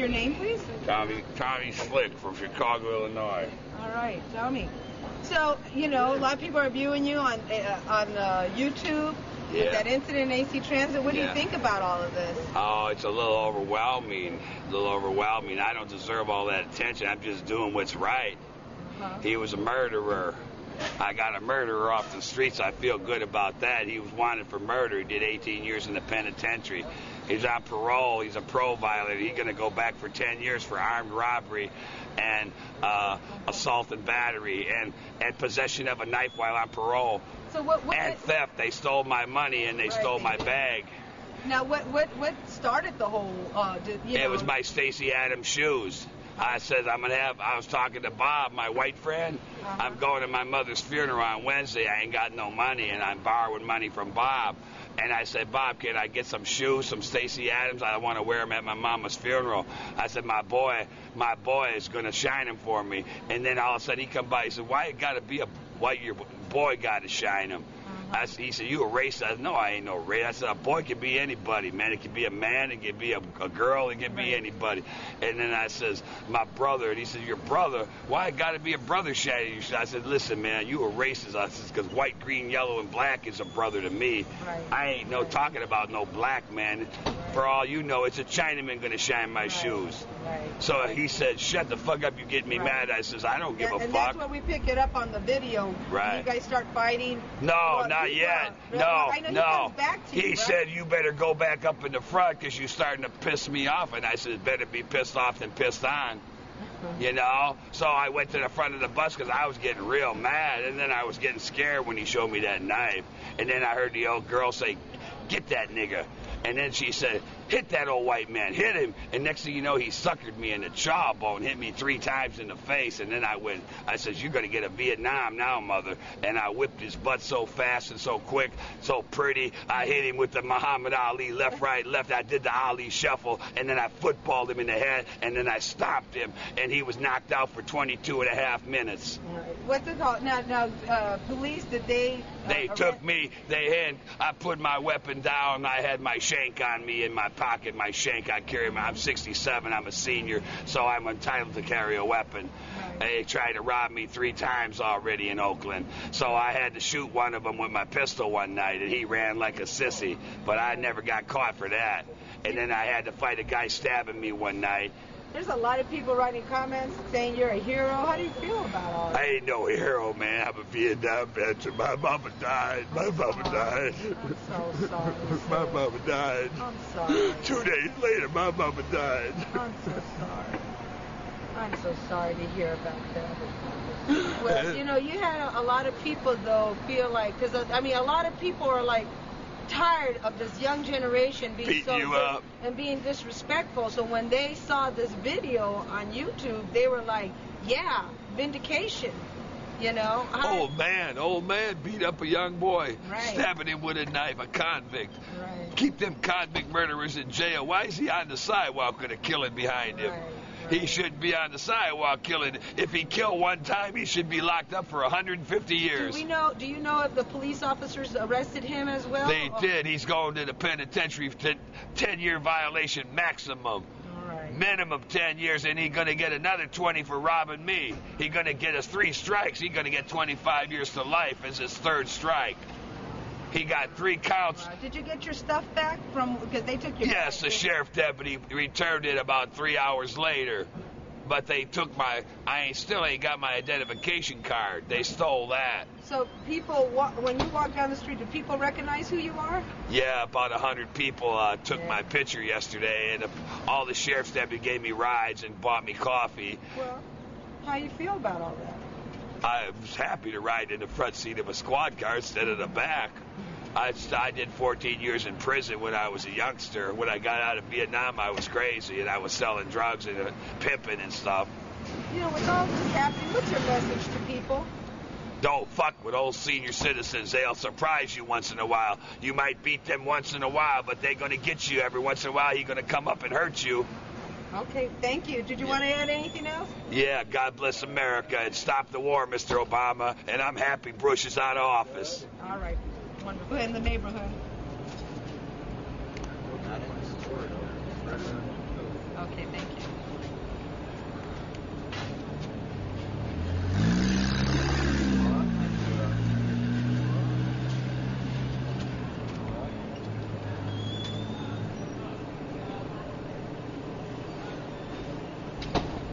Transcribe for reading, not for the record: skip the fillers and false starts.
your name, please? Tommy Slick from Chicago, Illinois. All right, Tommy. So, you know, a lot of people are viewing you on YouTube with that incident in AC Transit. What do you think about all of this? Oh, it's a little overwhelming. I don't deserve all that attention. I'm just doing what's right. He was a murderer. I got a murderer off the streets. I feel good about that. He was wanted for murder. He did 18 years in the penitentiary. He's on parole. He's a parole violator. He's going to go back for 10 years for armed robbery and assault and battery and possession of a knife while on parole. So what and theft. They stole my money and they stole my bag. Now, what started the whole? It was my Stacey Adams shoes. I said I was talking to Bob, my white friend. I'm going to my mother's funeral on Wednesday. I ain't got no money, and I'm borrowing money from Bob. And I said, Bob, can I get some shoes, some Stacey Adams? I want to wear them at my mama's funeral. I said, my boy is going to shine them for me. And then all of a sudden he come by. He said, why your boy got to shine them? He said, you a racist? I said, no, I ain't no racist. I said, a boy can be anybody, man. It can be a man, it can be a girl, it can be anybody. And then I says, my brother, and he said, your brother? Why it got to be a brother shining you? I said, listen, man, you a racist. I said, because white, green, yellow, and black is a brother to me. I ain't talking about no black man. For all you know, it's a Chinaman going to shine my shoes. So he said, shut the fuck up, you get me mad. I says, I don't give a fuck. And that's where we pick it up on the video. You guys start fighting. No, not yet. Really? No, I know no. He comes back to you, he said, you better go back up in the front because you're starting to piss me off. And I said, better be pissed off than pissed on. You know? So I went to the front of the bus because I was getting real mad. And then I was getting scared when he showed me that knife. And then I heard the old girl say, get that nigga. And then she said, hit that old white man, hit him. And next thing you know, he suckered me in the jawbone, hit me 3 times in the face. And then I said, you're going to get a Vietnam now, mother. And I whipped his butt so fast and so quick, so pretty. I hit him with the Muhammad Ali, left, right, left. I did the Ali shuffle. And then I footballed him in the head. And then I stopped him. And he was knocked out for 22 and a half minutes. What's it called? Now, police, did they... They took me, I put my weapon down, I had my shank on me in my pocket, my shank, I'm 67, I'm a senior, so I'm entitled to carry a weapon. They tried to rob me 3 times already in Oakland, so I had to shoot one of them with my pistol one night, and he ran like a sissy, but I never got caught for that. And then I had to fight a guy stabbing me one night. There's a lot of people writing comments saying you're a hero. How do you feel about all that? I ain't no hero, man. I'm a Vietnam veteran. My mama died. I'm so sorry. My mama died. I'm sorry. 2 days later, my mama died. I'm so sorry. I'm so sorry to hear about that. Well, you know, you had a lot of people, though, feel like, because, I mean, a lot of people are like, tired of this young generation being and being disrespectful. So when they saw this video on YouTube, they were like, yeah, vindication. You know? Old man beat up a young boy, stabbing him with a knife, a convict. Keep them convict murderers in jail. Why is he on the sidewalk with a killing behind him? He shouldn't be on the sidewalk killing. If he killed one time, he should be locked up for 150 years. Do you know if the police officers arrested him as well? They did. He's going to the penitentiary for 10-year violation maximum. Minimum 10 years, and he's going to get another 20 for robbing me. He's going to get us 3 strikes. He's going to get 25 years to life as his 3rd strike. He got 3 counts. Did you get your stuff back because they took your... Yes, the sheriff deputy returned it about 3 hours later. But they took still ain't got my identification card. They stole that. So people, when you walk down the street, do people recognize who you are? Yeah, about 100 people took my picture yesterday, and all the sheriff's deputy gave me rides and bought me coffee. Well, how you feel about all that? I was happy to ride in the front seat of a squad car instead of the back. I did 14 years in prison when I was a youngster. When I got out of Vietnam, I was crazy, and I was selling drugs and pimping and stuff. You know, with all this happening, what's your message to people? Don't fuck with old senior citizens. They'll surprise you once in a while. You might beat them once in a while, but they're going to get you every once in a while. He's going to come up and hurt you. Okay, thank you. Did you want to add anything else? Yeah, God bless America and stop the war, Mr. Obama. And I'm happy Bush is out of office. All right. Wonderful. In the neighborhood. Okay, thank you.